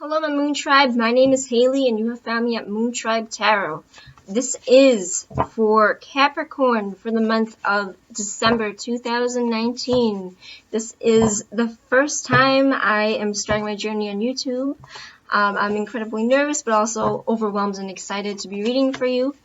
Hello, my Moon Tribe. My name is Haley, and you have found me at Moon Tribe Tarot. This is for Capricorn for the month of December 2019. This is the first time I am starting my journey on YouTube. I'm incredibly nervous, but also overwhelmed and excited to be reading for you.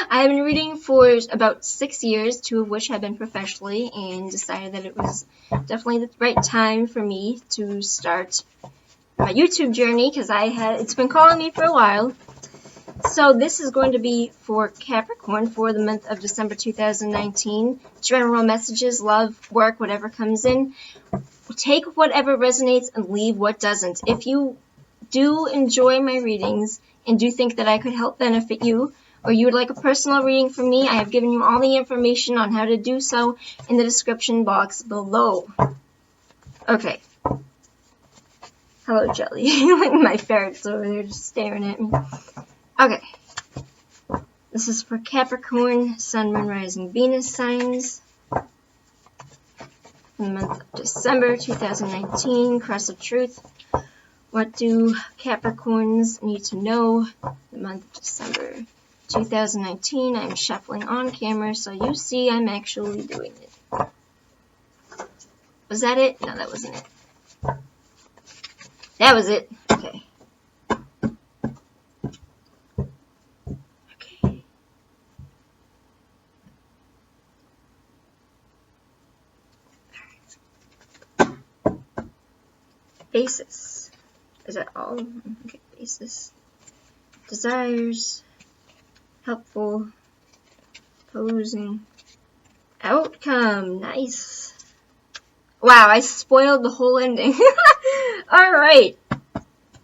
I've been reading for about 6 years, 2 of which have been professionally, and decided that it was definitely the right time for me to start my YouTube journey because it's been calling me for a while. So this is going to be for Capricorn for the month of December 2019. General messages, love, work, whatever comes in. Take whatever resonates and leave what doesn't. If you do enjoy my readings and do think that I could help benefit you, or you would like a personal reading from me, I have given you all the information on how to do so in the description box below. Okay. Hello, Jelly. My ferret's over there just staring at me. Okay. This is for Capricorn, Sun, Moon, Rising, Venus signs. In the month of December 2019, Cross of Truth. What do Capricorns need to know the month of December 2019? I'm shuffling on camera, so you see I'm actually doing it. Was that it? No, that wasn't it. That was it. Okay. Okay. Basis. Is that all? Okay, basis. Desires. Helpful. Opposing. Outcome. Nice. Wow, I spoiled the whole ending. Alright.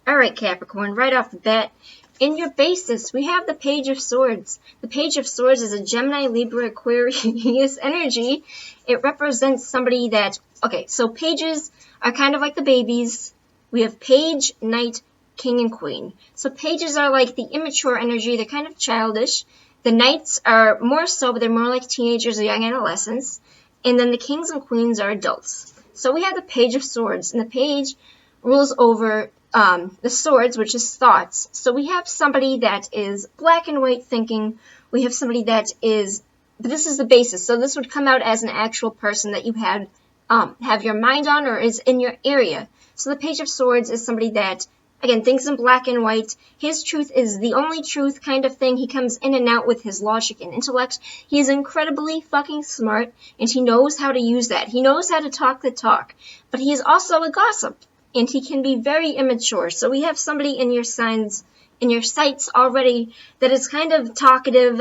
Alright, Capricorn, right off the bat. In your basis, we have the Page of Swords. The Page of Swords is a Gemini, Libra, Aquarius energy. It represents somebody that... Okay, so pages are kind of like the babies. We have Page, Knight, King, and Queen. So pages are like the immature energy. They're kind of childish. The Knights are more so, but they're more like teenagers or young adolescents. And then the Kings and Queens are adults. So we have the Page of Swords, and the page rules over the swords, which is thoughts. So we have somebody that is black and white thinking. We have somebody that is, but this is the basis. So this would come out as an actual person that you had have your mind on or is in your area. So the Page of Swords is somebody that, again, thinks in black and white. His truth is the only truth kind of thing. He comes in and out with his logic and intellect. He is incredibly fucking smart, and he knows how to use that. He knows how to talk the talk. But he is also a gossip, and he can be very immature. So we have somebody in your signs, in your sights already that is kind of talkative.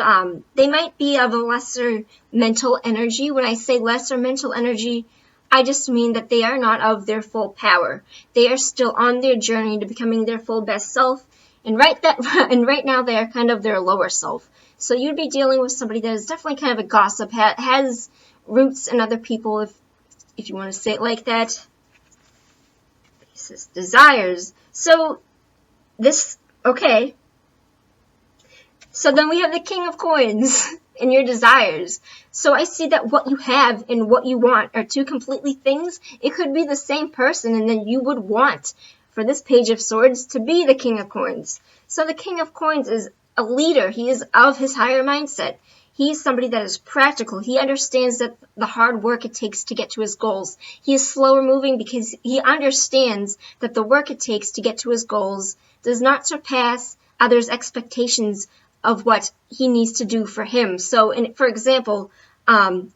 They might be of a lesser mental energy. When I say lesser mental energy, I just mean that they are not of their full power. They are still on their journey to becoming their full best self, and right now they are kind of their lower self. So you'd be dealing with somebody that is definitely kind of a gossip, has roots in other people, if you want to say it like that. Desires. So this, okay. So then we have the King of Coins in your desires. So I see that what you have and what you want are two completely things. It could be the same person, and then you would want for this Page of Swords to be the King of Coins. So the King of Coins is a leader. He is of his higher mindset. He's somebody that is practical. He understands that the hard work it takes to get to his goals. He is slower moving because he understands that the work it takes to get to his goals does not surpass others' expectations of what he needs to do for him. So, for example,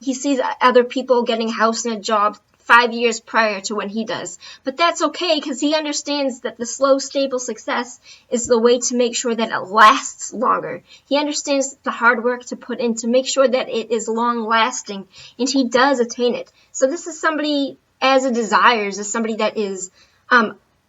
he sees other people getting a house and a job 5 years prior to when he does. But that's okay because he understands that the slow, stable success is the way to make sure that it lasts longer. He understands the hard work to put in to make sure that it is long-lasting, and he does attain it. So this is somebody, as a desires, is somebody that is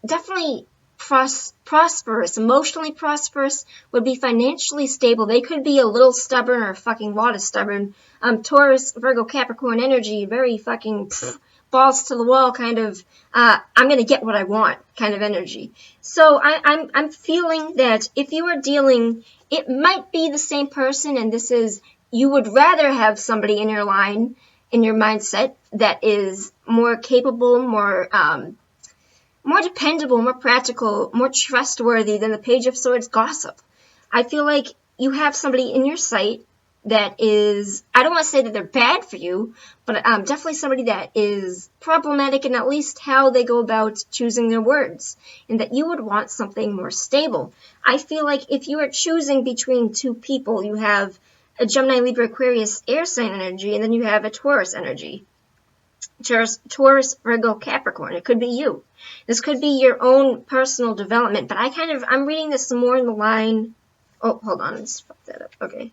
definitely prosperous, emotionally prosperous, would be financially stable. They could be a little stubborn or a fucking lot of stubborn. Taurus, Virgo, Capricorn energy, very fucking balls to the wall kind of, I'm gonna get what I want kind of energy. So I'm feeling that if you are dealing, it might be the same person, and this is, you would rather have somebody in your line, in your mindset, that is more capable, more more dependable, more practical, more trustworthy than the Page of Swords gossip. I feel like you have somebody in your sight that is, I don't want to say that they're bad for you, but definitely somebody that is problematic in at least how they go about choosing their words, and that you would want something more stable. I feel like if you are choosing between two people, you have a Gemini, Libra, Aquarius, air sign energy, and then you have a Taurus energy. Taurus, Virgo, Capricorn. It could be you. This could be your own personal development, but I'm reading this more in the line. Oh, hold on, let's fuck that up. Okay.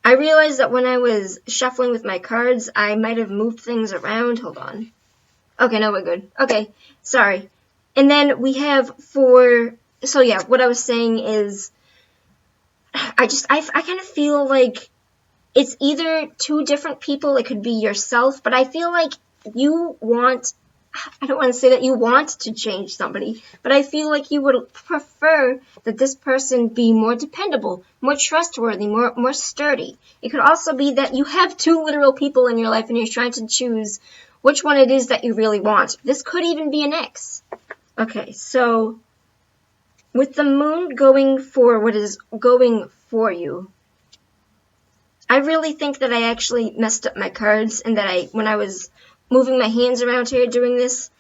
I realized that when I was shuffling with my cards, I might have moved things around. Hold on. Okay, no, we're good. Okay, sorry. And then we have so yeah, what I was saying is, I kind of feel like it's either two different people, it could be yourself, but I feel like I don't want to say that you want to change somebody, but I feel like you would prefer that this person be more dependable, more trustworthy, more sturdy. It could also be that you have two literal people in your life and you're trying to choose which one it is that you really want. This could even be an ex. Okay, so with the moon going for what is going for you, I really think that I actually messed up my cards, and that when I was moving my hands around here doing this,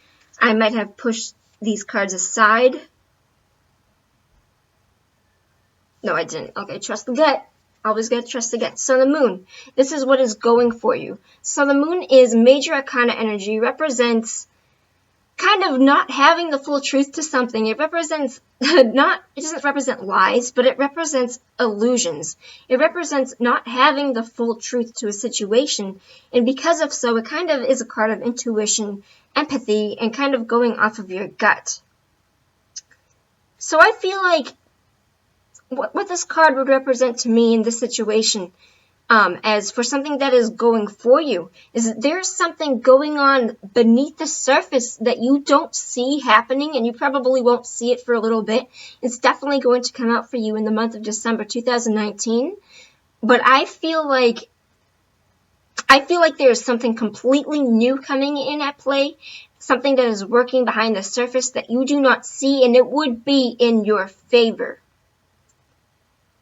I might have pushed these cards aside. No, I didn't. Okay, trust the gut. Always gotta trust the gut. So the moon, this is what is going for you. So the moon is major arcana energy, represents kind of not having the full truth to something. It represents it doesn't represent lies, but it represents illusions. It represents not having the full truth to a situation, and because of so, it kind of is a card of intuition, empathy, and kind of going off of your gut. So I feel like what this card would represent to me in this situation, as for something that is going for you, is that there's something going on beneath the surface that you don't see happening, and you probably won't see it for a little bit. It's definitely going to come out for you in the month of December 2019, but I feel like there's something completely new coming in at play, something that is working behind the surface that you do not see, and it would be in your favor.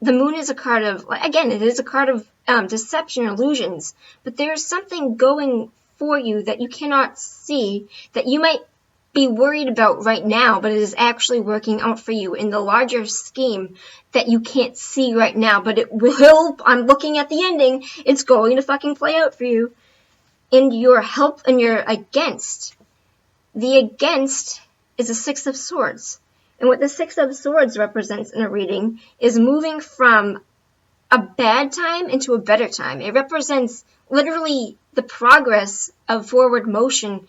The moon is a card of, again, it is a card of deception, illusions, but there's something going for you that you cannot see, that you might be worried about right now, but it is actually working out for you in the larger scheme that you can't see right now, but it will. I'm looking at the ending. It's going to fucking play out for you. And your help and your against. The against is a Six of Swords. And what the Six of Swords represents in a reading is moving from a bad time into a better time. It represents literally the progress of forward motion,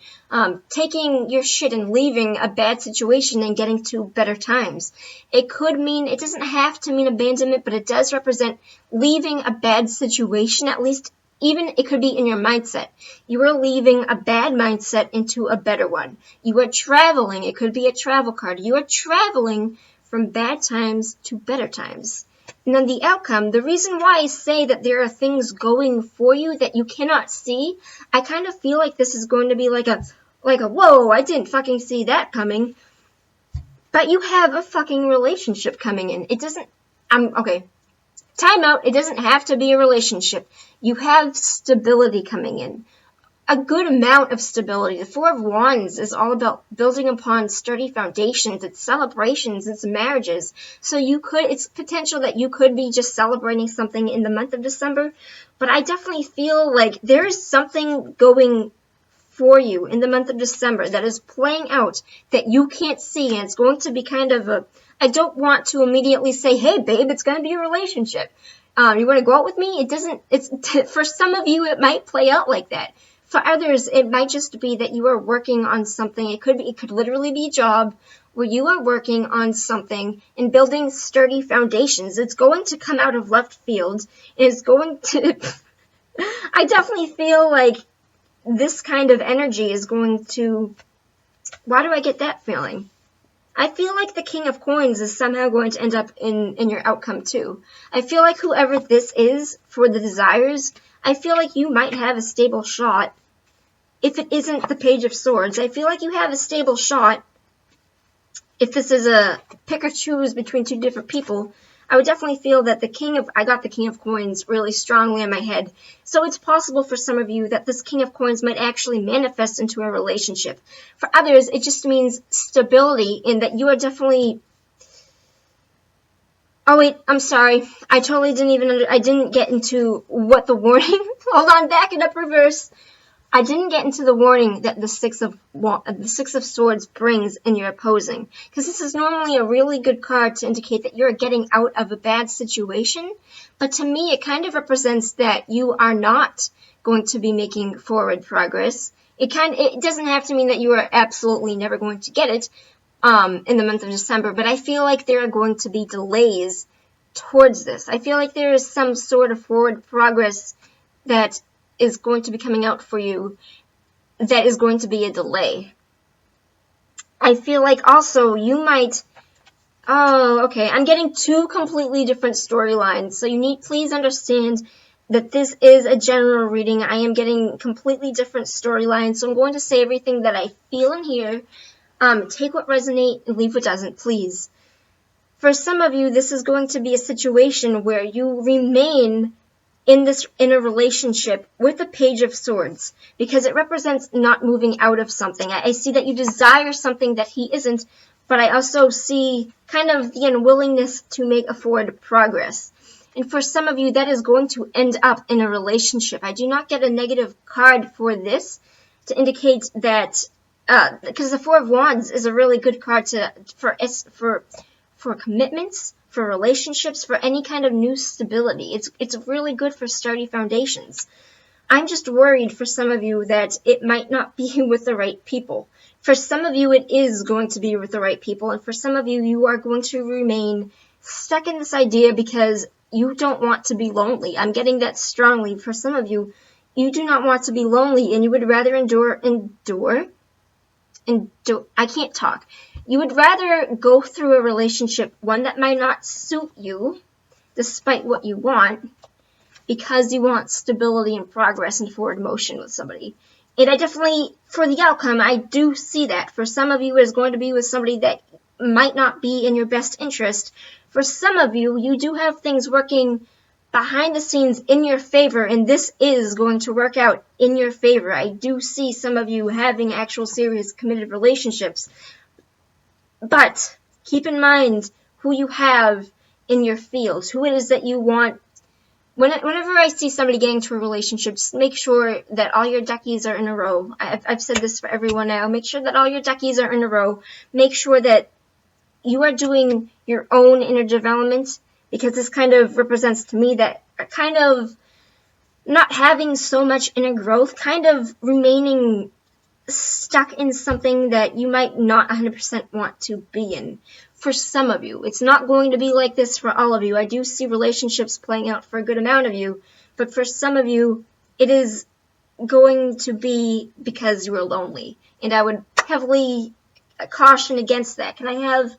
taking your shit and leaving a bad situation and getting to better times. It doesn't have to mean abandonment, but it does represent leaving a bad situation, at least. Even it could be in your mindset. You are leaving a bad mindset into a better one. You are traveling. It could be a travel card. You are traveling from bad times to better times. And then the outcome, the reason why I say that there are things going for you that you cannot see, I kind of feel like this is going to be like a whoa, I didn't fucking see that coming. But you have a fucking relationship coming in. Okay. Time out. It doesn't have to be a relationship. You have stability coming in. A good amount of stability. The Four of Wands is all about building upon sturdy foundations. It's celebrations. It's marriages. So it's potential that you could be just celebrating something in the month of December. But I definitely feel like there is something going for you in the month of December that is playing out that you can't see. And it's going to be kind of I don't want to immediately say, hey, babe, it's going to be a relationship. You want to go out with me? For some of you, it might play out like that. For others, it might just be that you are working on something. It could literally be a job where you are working on something and building sturdy foundations. It's going to come out of left field. It's going to, I definitely feel like this kind of energy is going to, why do I get that feeling? I feel like the King of Coins is somehow going to end up in your outcome too. I feel like whoever this is for the desires, I feel like you might have a stable shot if it isn't the Page of Swords. I feel like you have a stable shot. If this is a pick or choose between two different people, I would definitely feel that I got the King of Coins really strongly in my head. So it's possible for some of you that this King of Coins might actually manifest into a relationship. For others, it just means stability in that you are definitely... Oh wait, I'm sorry. I totally I didn't get into what the warning... Hold on, back it up, reverse. I didn't get into the warning that the Six of Swords brings in your opposing, because this is normally a really good card to indicate that you're getting out of a bad situation, but to me it kind of represents that you are not going to be making forward progress. It doesn't have to mean that you are absolutely never going to get it in the month of December, but I feel like there are going to be delays towards this. I feel like there is some sort of forward progress that is going to be coming out for you that is going to be a delay. I feel like also you might... Oh, okay. I'm getting two completely different storylines. So please understand that this is a general reading. I am getting completely different storylines. So I'm going to say everything that I feel in here. Take what resonates and leave what doesn't, please. For some of you, this is going to be a situation where you remain in a relationship with the Page of Swords, because it represents not moving out of something. I see that you desire something that he isn't, but I also see kind of the unwillingness to make a forward progress. And for some of you, that is going to end up in a relationship. I do not get a negative card for this to indicate that, because the Four of Wands is a really good card for commitments, for relationships, for any kind of new stability. It's really good for sturdy foundations. I'm just worried for some of you that it might not be with the right people. For some of you, it is going to be with the right people, and for some of you, you are going to remain stuck in this idea because you don't want to be lonely. I'm getting that strongly. For some of you, you do not want to be lonely, and you would rather I can't talk. You would rather go through a relationship, one that might not suit you, despite what you want, because you want stability and progress and forward motion with somebody. And I definitely, for the outcome, I do see that. For some of you, it is going to be with somebody that might not be in your best interest. For some of you, you do have things working behind the scenes in your favor, and this is going to work out in your favor. I do see some of you having actual serious committed relationships. But keep in mind who you have in your fields, who it is that you want. Whenever I see somebody getting to a relationship, just make sure that all your duckies are in a row. I've said this for everyone now. Make sure that all your duckies are in a row. Make sure that you are doing your own inner development, because this kind of represents to me that kind of not having so much inner growth, kind of remaining stuck in something that you might not 100% want to be in. For some of you, it's not going to be like this for all of you. I do see relationships playing out for a good amount of you, but for some of you, it is going to be because you are lonely. And I would heavily caution against that. Can I have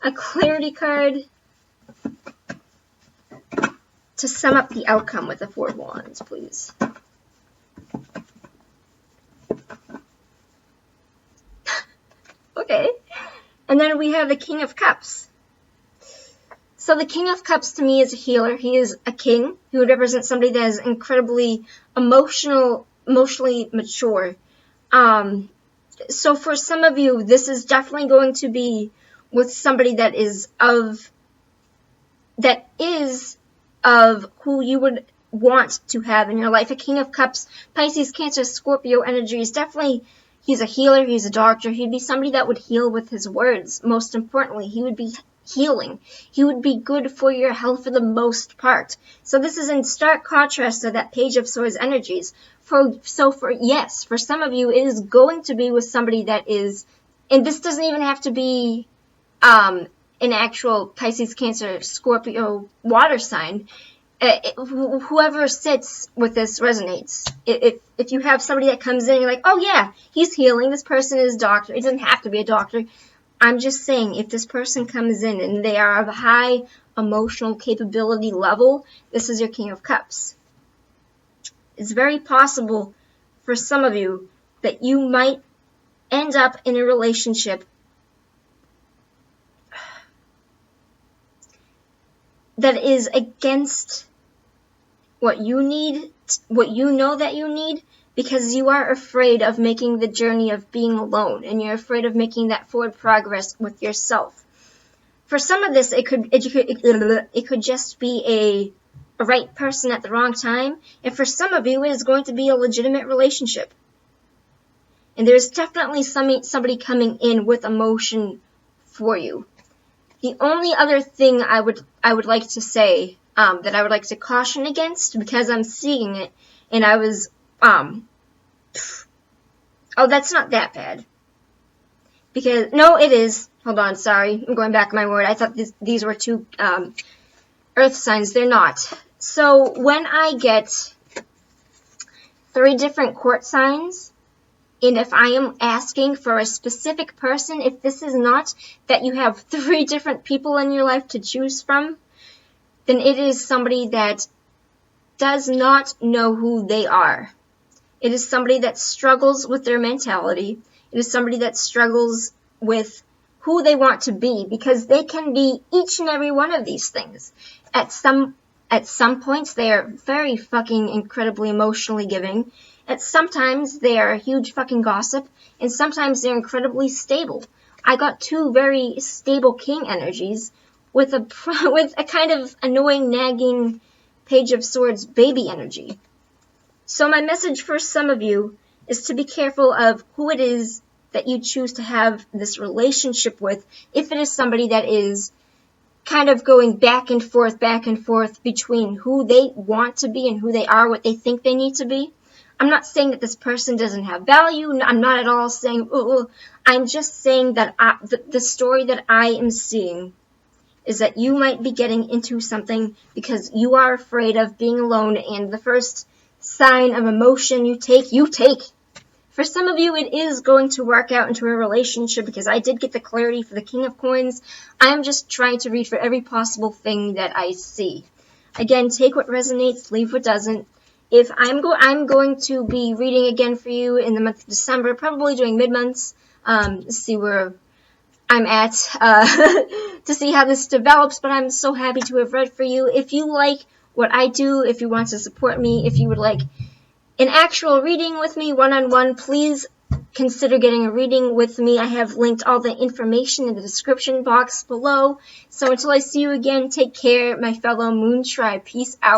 a clarity card to sum up the outcome with the Four of Wands, please? Okay. And then we have the King of Cups. So the King of Cups to me is a healer. He is a king. He would represent somebody that is incredibly emotionally mature. So for some of you, this is definitely going to be with somebody that is of who you would want to have in your life. A King of Cups, Pisces, Cancer, Scorpio energy is definitely... He's a healer, he's a doctor, he'd be somebody that would heal with his words. Most importantly, he would be healing. He would be good for your health for the most part. So this is in stark contrast to that Page of Swords energies. For some of you, it is going to be with somebody that is, and this doesn't even have to be an actual Pisces, Cancer, Scorpio water sign. Whoever sits with this resonates. If you have somebody that comes in and you're like, oh yeah, he's healing, this person is a doctor. It doesn't have to be a doctor. I'm just saying, if this person comes in and they are of a high emotional capability level, this is your King of Cups. It's very possible for some of you that you might end up in a relationship that is against what you need, what you know that you need, because you are afraid of making the journey of being alone, and you're afraid of making that forward progress with yourself. For some of this, it could just be a right person at the wrong time, and for some of you, it is going to be a legitimate relationship. And there's definitely somebody coming in with emotion for you. The only other thing I would like to say, that I would like to caution against, because I'm seeing it, and I was, oh, that's not that bad. Because, no, it is. Hold on, sorry. I'm going back on my word. I thought these were two, earth signs. They're not. So, when I get 3 different court signs, and if I am asking for a specific person, if this is not that you have 3 different people in your life to choose from, then it is somebody that does not know who they are. It is somebody that struggles with their mentality. It is somebody that struggles with who they want to be, because they can be each and every one of these things. At some points, they are very fucking incredibly emotionally giving. Sometimes they are a huge fucking gossip, and sometimes they're incredibly stable. I got 2 very stable king energies with a kind of annoying, nagging Page of Swords baby energy. So my message for some of you is to be careful of who it is that you choose to have this relationship with, if it is somebody that is kind of going back and forth between who they want to be and who they are, what they think they need to be. I'm not saying that this person doesn't have value. I'm not at all saying, ooh. I'm just saying that the story that I am seeing is that you might be getting into something because you are afraid of being alone, and the first sign of emotion you take. For some of you, it is going to work out into a relationship, because I did get the clarity for the King of Coins. I'm just trying to read for every possible thing that I see. Again, take what resonates, leave what doesn't. If I'm going to be reading again for you in the month of December, probably doing mid-months, to see where I'm at, to see how this develops, but I'm so happy to have read for you. If you like what I do, if you want to support me, if you would like an actual reading with me, one-on-one, please consider getting a reading with me. I have linked all the information in the description box below. So until I see you again, take care, my fellow Moon Tribe. Peace out.